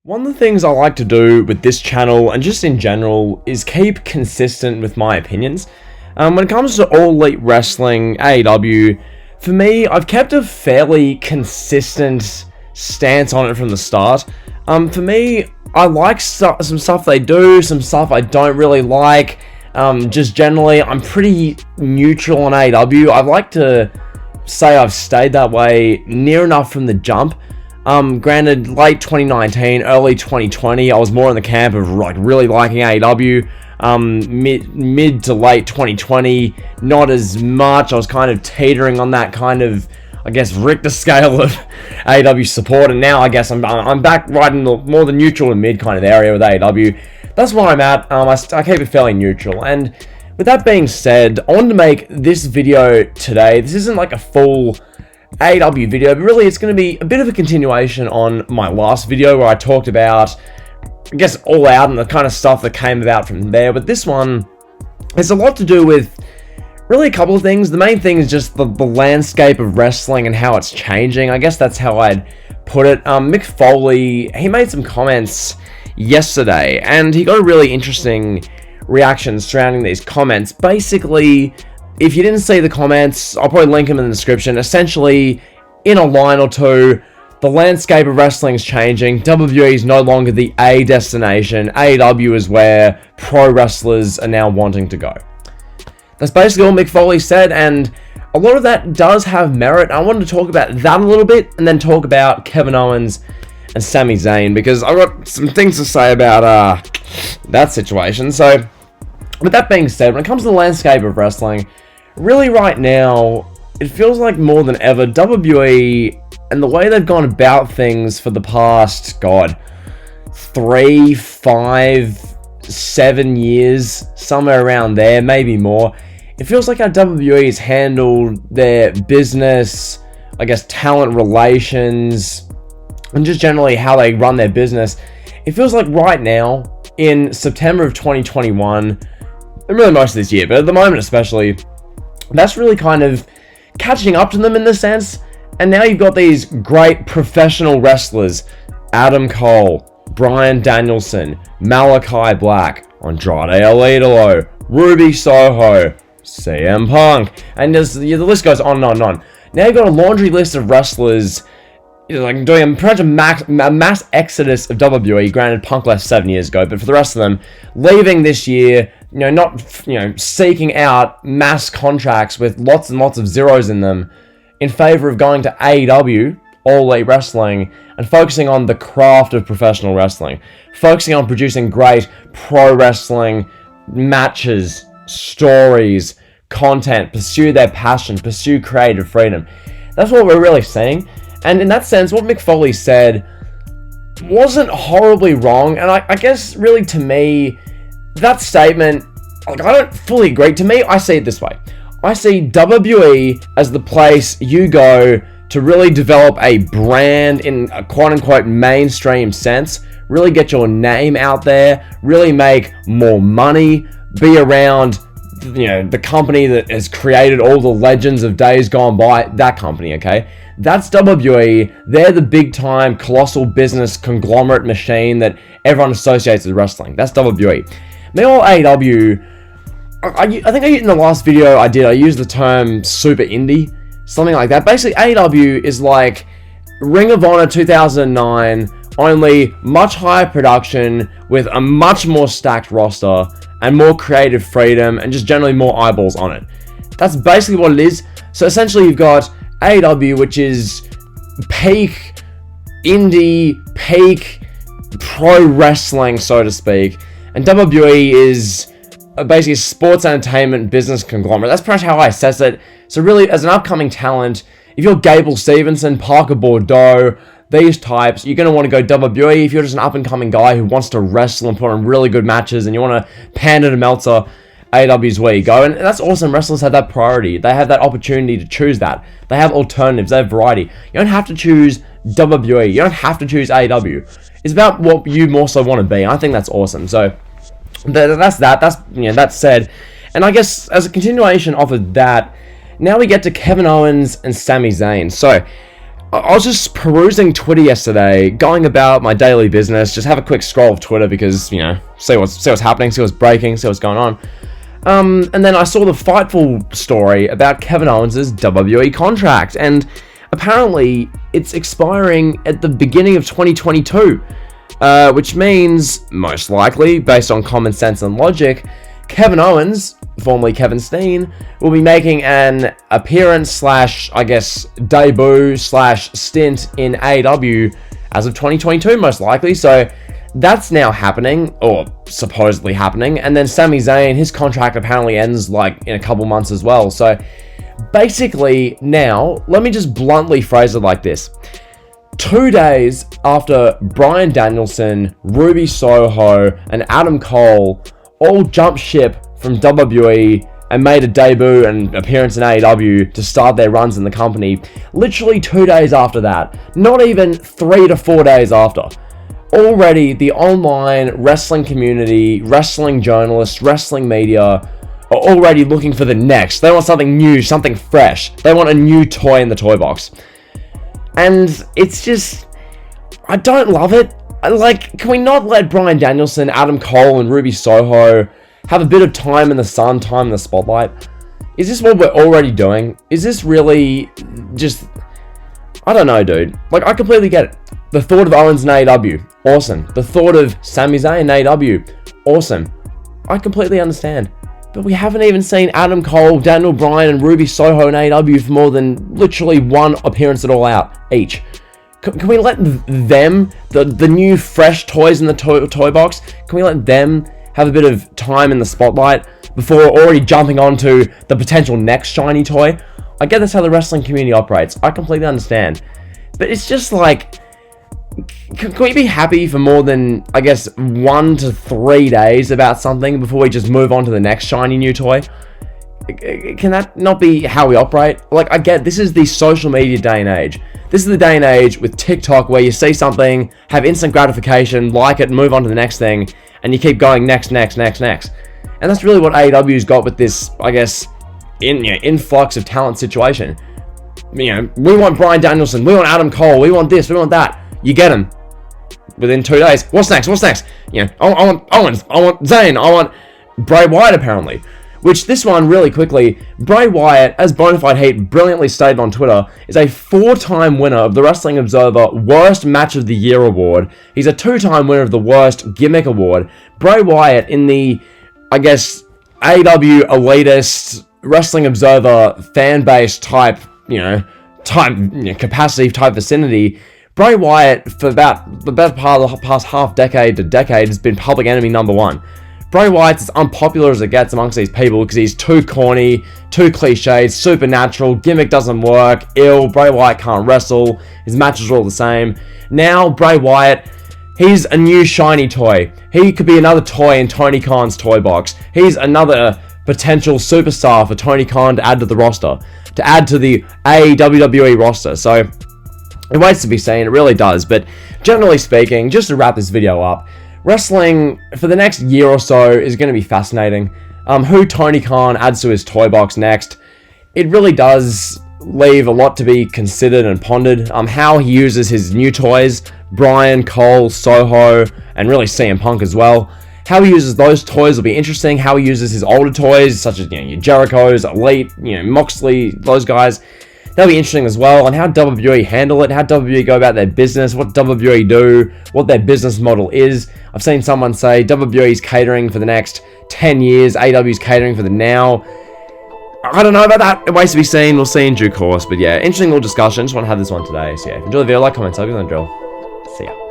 One of the things I like to do with this channel, and just in general, is keep consistent with my opinions. When it comes to All Elite Wrestling, AEW, for me, I've kept a fairly consistent stance on it from the start. For me, I like some stuff they do, some stuff I don't really like. Just generally, I'm pretty neutral on AEW. I'd like to say I've stayed that way near enough from the jump. Granted, late 2019, early 2020, I was more in the camp of like really liking AEW. Mid to late 2020, not as much. I was kind of teetering on that kind of, I guess, Richter scale of AEW support, and now I guess I'm back right in the more the neutral and mid kind of area with AEW. That's where I'm at. I keep it fairly neutral, and with that being said, I wanted to make this video today. This isn't like a full AEW video, but really it's going to be a bit of a continuation on my last video where I talked about, I guess, All Out and the kind of stuff that came about from there. But this one has a lot to do with really a couple of things. The main thing is just the landscape of wrestling and how it's changing. I guess that's how I'd put it. Mick Foley, he made some comments yesterday, and he got a really interesting reaction surrounding these comments. Basically, if you didn't see the comments, I'll probably link them in the description. Essentially, in a line or two, the landscape of wrestling is changing. WWE is no longer the A destination. AEW is where pro wrestlers are now wanting to go. That's basically all Mick Foley said, and a lot of that does have merit. I wanted to talk about that a little bit, and then talk about Kevin Owens and Sami Zayn, because I've got some things to say about that situation. So, with that being said, when it comes to the landscape of wrestling, really right now, it feels like more than ever, WWE and the way they've gone about things for the past, 3, 5, 7 years, somewhere around there, maybe more. It feels like how WWE has handled their business, I guess, talent relations, and just generally how they run their business. It feels like right now, in September of 2021, and really most of this year, but at the moment especially, that's really kind of catching up to them in the sense. And now you've got these great professional wrestlers: Adam Cole, Bryan Danielson, Malachi Black, Andrade El Idolo, Ruby Soho, CM Punk, and the list goes on and on and on. Now you've got a laundry list of wrestlers, like doing pretty much a mass exodus of WWE. Granted, Punk left 7 years ago, but for the rest of them, leaving this year, not seeking out mass contracts with lots and lots of zeros in them, in favor of going to AEW, All Elite Wrestling, and focusing on the craft of professional wrestling, focusing on producing great pro wrestling matches, stories, content, pursue their passion, pursue creative freedom. That's what we're really seeing. And in that sense, what Mick Foley said wasn't horribly wrong. And I guess, really, to me, that statement, like, I don't fully agree. To me, I see it this way. I see WWE as the place you go to really develop a brand in a quote-unquote mainstream sense, really get your name out there, really make more money, be around, the company that has created all the legends of days gone by, that company, okay? That's WWE. They're the big-time, colossal business conglomerate machine that everyone associates with wrestling. That's WWE. Meanwhile, AEW, I think in the last video I used the term super indie, something like that. Basically, AEW is like Ring of Honor 2009, only much higher production with a much more stacked roster and more creative freedom and just generally more eyeballs on it. That's basically what it is. So essentially, you've got AEW, which is peak indie, peak pro wrestling, so to speak, and WWE is basically a sports entertainment business conglomerate. That's pretty much how I assess it. So really, as an upcoming talent, if you're Gable Stevenson, Parker Bordeaux, these types, you're going to want to go WWE. If you're just an up-and-coming guy who wants to wrestle and put on really good matches and you want to pander to Meltzer, AEW's where you go. And that's awesome. Wrestlers have that priority. They have that opportunity to choose that. They have alternatives. They have variety. You don't have to choose WWE. You don't have to choose AEW. It's about what you more so want to be. And I think that's awesome. So that's that. That said, and I guess as a continuation off of that, now we get to Kevin Owens and Sami Zayn. So I was just perusing Twitter yesterday, going about my daily business, just have a quick scroll of Twitter because, you know, see what's happening, see what's breaking, see what's going on. And then I saw the Fightful story about Kevin Owens' WWE contract, and apparently it's expiring at the beginning of 2022, which means, most likely, based on common sense and logic, Kevin Owens, formerly Kevin Steen, will be making an appearance / I guess debut / stint in AEW as of 2022, most likely. So that's now happening, or supposedly happening. And then Sami Zayn, his contract apparently ends like in a couple months as well. So basically now, let me just bluntly phrase it like this. 2 days after Bryan Danielson, Ruby Soho, and Adam Cole all jumped ship from WWE and made a debut and appearance in AEW to start their runs in the company, literally 2 days after that, not even 3 to 4 days after, already the online wrestling community, wrestling journalists, wrestling media are already looking for the next. They want something new, something fresh. They want a new toy in the toy box. And it's just, I don't love it. Like, can we not let Bryan Danielson, Adam Cole, and Ruby Soho have a bit of time in the sun, time in the spotlight? Is this what we're already doing? Is this really just... I don't know, dude. Like, I completely get it. The thought of Owens in AEW, awesome. The thought of Sami Zayn in AEW, awesome. I completely understand. But we haven't even seen Adam Cole, Daniel Bryan, and Ruby Soho in AEW for more than literally one appearance at All Out each. Can we let them, the new fresh toys in the toy box, can we let them have a bit of time in the spotlight before already jumping onto the potential next shiny toy? I get that's how the wrestling community operates. I completely understand. But it's just like, can we be happy for more than, I guess, 1 to 3 days about something before we just move on to the next shiny new toy? Can that not be how we operate? Like, I get this is the social media day and age. This is the day and age with TikTok where you see something, have instant gratification, like it, move on to the next thing, and you keep going next. And that's really what AEW's got with this, I guess, influx of talent situation. You know, we want Bryan Danielson, we want Adam Cole, we want this, we want that. You get him within 2 days. What's next? You know, I want Owens, I want Zayn, I want Bray Wyatt apparently. Which, this one, really quickly, Bray Wyatt, as Bonafide Heat brilliantly stated on Twitter, is a 4-time winner of the Wrestling Observer Worst Match of the Year award. He's a 2-time winner of the Worst Gimmick award. Bray Wyatt, in the, I guess, AEW elitist, Wrestling Observer fan base type, capacity type vicinity, Bray Wyatt, for about the better part of the past half decade to decade, has been public enemy number 1. Bray Wyatt's as unpopular as it gets amongst these people because he's too corny, too cliched, supernatural, gimmick doesn't work, ill, Bray Wyatt can't wrestle, his matches are all the same. Now, Bray Wyatt, he's a new shiny toy. He could be another toy in Tony Khan's toy box. He's another potential superstar for Tony Khan to add to the roster, to add to the WWE roster. So, it waits to be seen, it really does. But generally speaking, just to wrap this video up, wrestling for the next year or so is going to be fascinating. Who Tony Khan adds to his toy box next, it really does leave a lot to be considered and pondered. How he uses his new toys, Bryan, Cole, Soho, and really CM Punk as well. How he uses those toys will be interesting. How he uses his older toys, such as your Jericho's, Elite, Moxley, those guys. That'll be interesting as well, and how WWE handle it, how WWE go about their business, what WWE do, what their business model is. I've seen someone say WWE's catering for the next 10 years, AEW's catering for the now. I don't know about that. It waits to be seen. We'll see in due course. But yeah, interesting little discussion. Just want to have this one today. So yeah, if you enjoy the video, like, comment, subscribe, and drill. See ya.